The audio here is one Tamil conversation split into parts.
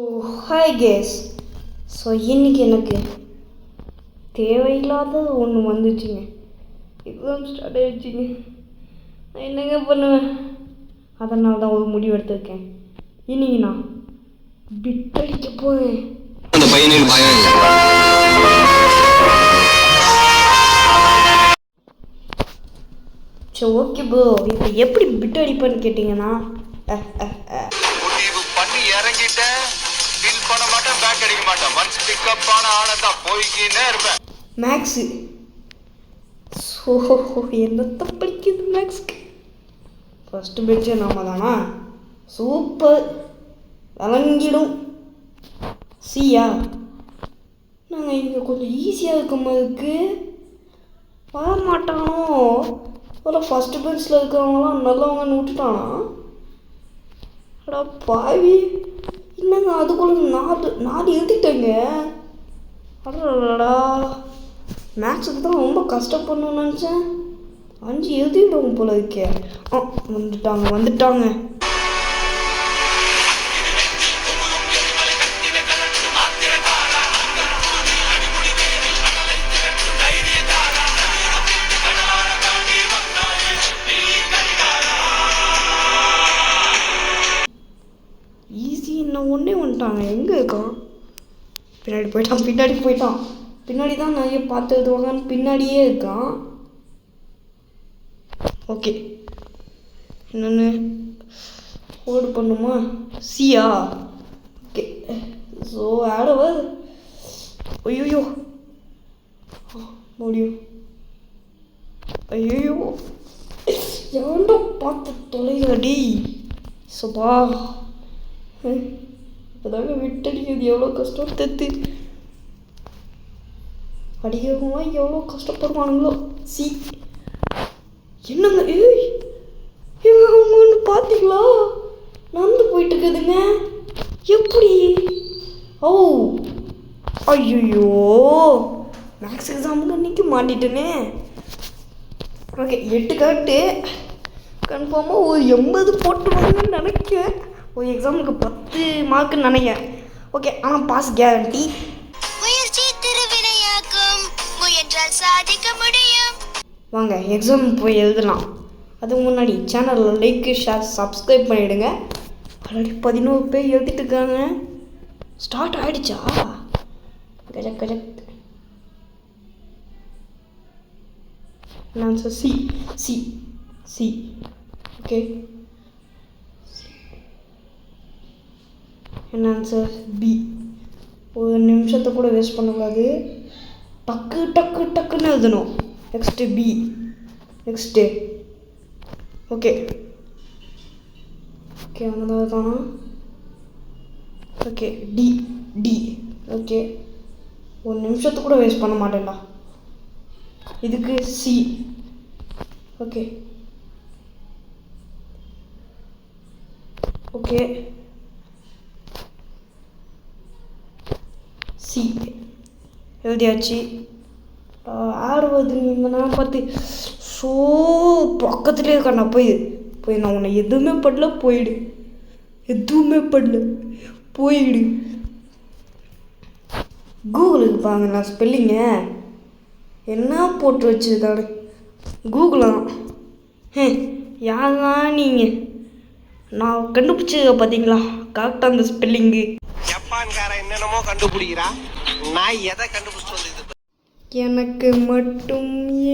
ஓ ஹாய் கேஸ். ஸோ இன்றைக்கி எனக்கு தேவையில்லாத ஒன்று வந்துச்சுங்க. எக்ஸாம் ஸ்டார்ட் ஆகிடுச்சிங்க. நான் என்னங்க பண்ணுவேன்? அதனால தான் ஒரு முடிவு எடுத்திருக்கேன். இன்னைக்கு நான் பிட் அடிக்க போகிறேன். ஸோ ஓகே ப்ரோ, இப்போ எப்படி பிட் அடிப்பேன்னு கேட்டிங்கன்னா, மேக்ஸு. ஸோ என்னத்தை படிக்குது மேக்ஸுக்கு? ஃபஸ்ட்டு பெட்சே நாம தானா? சூப்பர், விளங்கிடும். சியா, நாங்கள் இங்கே கொஞ்சம் ஈஸியாக இருக்க மாதிரிக்கு வரமாட்டானோ? ஒரு ஃபஸ்ட்டு பெஞ்சில் இருக்கிறவங்களாம் நல்லவங்கன்னு விட்டுட்டானா? அடா பாவி, என்னங்க அதுக்குள்ள நாலு எழுதிட்டேங்க. அடடா, மேக்ஸுக்கு தான் ரொம்ப கஷ்டப்படணும்னு நினச்சேன். 5 எழுதிடுவோம் போல இருக்கே. வந்துட்டாங்க. ஈஸி இன்னும் ஒன்றே வந்துட்டாங்க. எங்கே இருக்கான்? பின்னாடி போயிட்டான். பின்னாடி தான் நிறைய பார்த்து எழுதுவாங்கன்னு பின்னாடியே இருக்கான். ஓகே, என்னென்னு ஹோல்டு பண்ணுமா? சியா. ஓகே, ஸோ ஆடவர். ஐயோ முடியும். ஐயோ ஏன்டா பார்த்து தொலைகடி. சோபா, இப்போதாங்க விட்டடிக்கிறது எவ்வளோ கஷ்டம் தெத்து. அடிக்கிறவங்க எவ்வளோ கஷ்டப்படுவானுங்களோ. சி, என்னங்க ஏங்க அவங்க ஒன்று பார்த்தீங்களா? நடந்து போயிட்டு இருக்குதுங்க. எப்படி? ஓ ஐயோ, மேக்ஸ் எக்ஸாமுக்கு அன்றைக்கி மாட்டிட்டேனே. Okay, 8 correct. கன்ஃபார்மாக ஒரு 80 போட்டுருவாங்கன்னு நினைக்கிறேன். ஒரு எக்ஸாமுக்கு 10 மார்க்குன்னு நினைக்கிறேன். ஓகே, ஆனால் பாஸ் கேரண்டி. சாதிக்க முடியும். வாங்க எக்ஸாம் போய் எழுதலாம். அதுக்கு முன்னாடி சேனலில் லைக், ஷேர், சப்ஸ்கிரைப் பண்ணிவிடுங்க. ஆல்ரெடி 11 பேர் எழுதிட்டு இருக்காங்க. ஸ்டார்ட் ஆகிடுச்சா? Correct. Answer C C C. Okay, என்ன ஆன்சர்? பி. ஒரு நிமிஷத்தை கூட வேஸ்ட் பண்ணக்கூடாது. டக்குன்னு எழுதணும். Next B. நெக்ஸ்ட்டு ஓகே அங்கே தான். Okay, D. ஓகே, ஒரு நிமிஷத்தை கூட வேஸ்ட் பண்ண மாட்டேன்டா. இதுக்கு சி. ஓகே சி எழுதியாச்சு. ஆடுவது இந்த நான் பார்த்து ஸோ பக்கத்துலேயே இருக்கா. நான் போய் நான் உன்னை எதுவுமே படல, போயிடு. கூகுளுக்கு பாருங்க, நான் ஸ்பெல்லிங்க என்ன போட்டு வச்சுருக்காரு. கூகுளில் தான். யாருதான் நீங்கள்? நான் கண்டுபிடிச்சத பார்த்தீங்களா? கரெக்டாக அந்த ஸ்பெல்லிங்கு. ஜப்பான்காரன் என்னென்னமோ கண்டுபிடிக்கிறா, நான் எதை கண்டுபிடிச்சிட்டு வந்தது? எனக்கு மட்டும்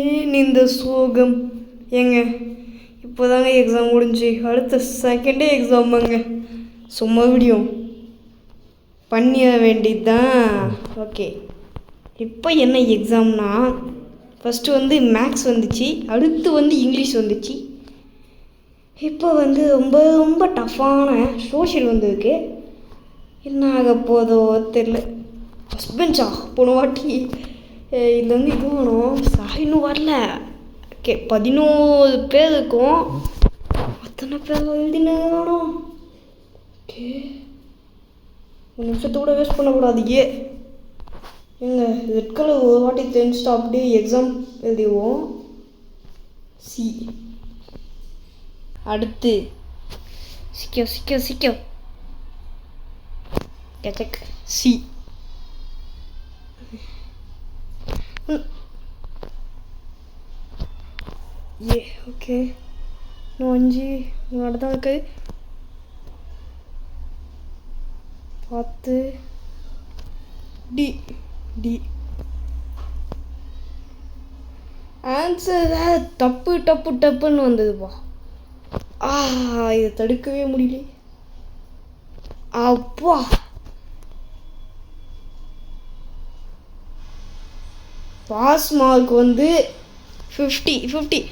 ஏன் இந்த சோகம்? ஏங்க இப்போதாங்க எக்ஸாம் முடிஞ்சு, அடுத்த செகண்டே எக்ஸாமாங்க. சும்மா மறுபடியும் பண்ணிட வேண்டியது தான். ஓகே, இப்போ என்ன எக்ஸாம்னா, ஃபஸ்ட்டு வந்து மேக்ஸ் வந்துச்சு, அடுத்து வந்து இங்கிலீஷ் வந்துச்சு, இப்போ வந்து ரொம்ப டஃப்பான சோஷியல் வந்துருக்கு. என்ன ஆக போதோ தெரில. ஃபஸ்ட் பெஞ்சா போன வாட்டி இதில் வந்து இது வேணும். இன்னும் வரல. ஓகே, 11 பேர் இருக்கும். அத்தனை பேர் எழுதினு வேணும். ஓகே, ஒரு நிமிஷத்தை கூட வேஸ்ட் பண்ணக்கூடாது. எங்க ரெட் கலர் ஒரு வாட்டி தெரிஞ்சுட்டு அப்படியே எக்ஸாம் எழுதிடுவோம். சி. அடுத்து சிக்கோ check C. ஏ ஓகே இன்னும் 5 முன்னாடி தான் இருக்கு. 10 டி டி ஆன்சர் தப்பு டப்பு டப்புன்னு வந்ததுப்பா. இதை தடுக்கவே முடியல. அப்பா பாஸ் மார்க் வந்து 50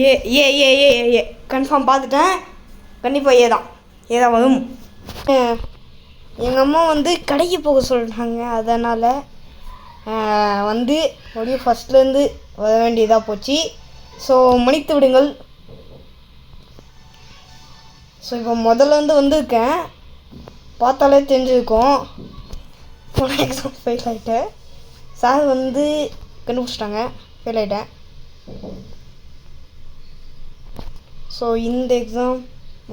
ஏ ஏ ஏ ஏ ஏ கன்ஃபார்ம் பார்த்துட்டேன். கண்டிப்பாக ஏதான் வரும். எங்கள் அம்மா வந்து கடைக்கு போக சொல்லிட்டாங்க. அதனால் வந்து மறுபடியும் ஃபஸ்ட்லேருந்து வர வேண்டியதாக போச்சு. ஸோ மன்னித்து விடுங்கள். ஸோ இப்போ முதல்லேருந்து வந்திருக்கேன். பார்த்தாலே தெரிஞ்சிருக்கோம். போன எக்ஸாம் ஃபெயில் ஆகிட்டேன். சார் வந்து கண்டுபிடிச்சிட்டாங்க ஃபெயில் ஆகிட்டேன். ஸோ இந்த எக்ஸாம்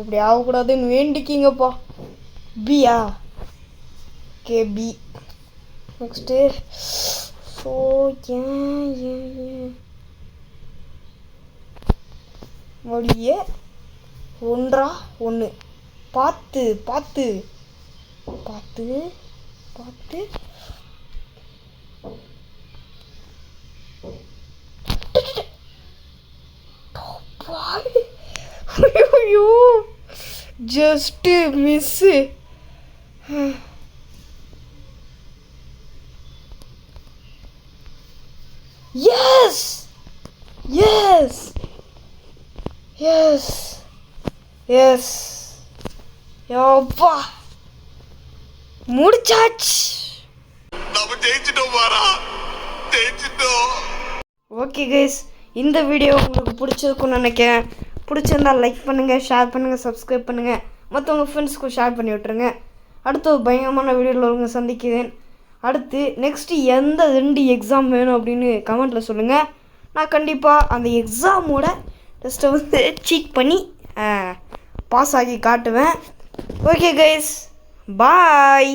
இப்படி ஆகக்கூடாதுன்னு வேண்டிக்கிங்கப்பா. பியா ஓகே பி. நெக்ஸ்ட்டு ஸோ ஏன் மொழியே 1 பார்த்து ஐயோ ஜஸ்ட்டு மிஸ்ஸு. எஸ் யப்பா முடிச்சாச்சு. ஓகே கைஸ், இந்த வீடியோ உங்களுக்கு பிடிச்சிருக்குன்னு நினைக்கிறேன். பிடிச்சிருந்தா லைக் பண்ணுங்கள், ஷேர் பண்ணுங்கள், சப்ஸ்கிரைப் பண்ணுங்கள், மற்றவங்க ஃப்ரெண்ட்ஸ்க்கும் ஷேர் பண்ணி விட்டுருங்க. அடுத்த ஒரு பயங்கரமான வீடியோவில் உங்களை சந்திக்கிறேன். அடுத்து நெக்ஸ்ட்டு எந்த 2 எக்ஸாம் வேணும் அப்படின்னு கமெண்ட்டில் சொல்லுங்கள். நான் கண்டிப்பாக அந்த எக்ஸாமோட டெஸ்ட்டை வந்து சீக் பண்ணி பாஸ் ஆகி காட்டுவேன். ஓகே கைஸ், பாய்.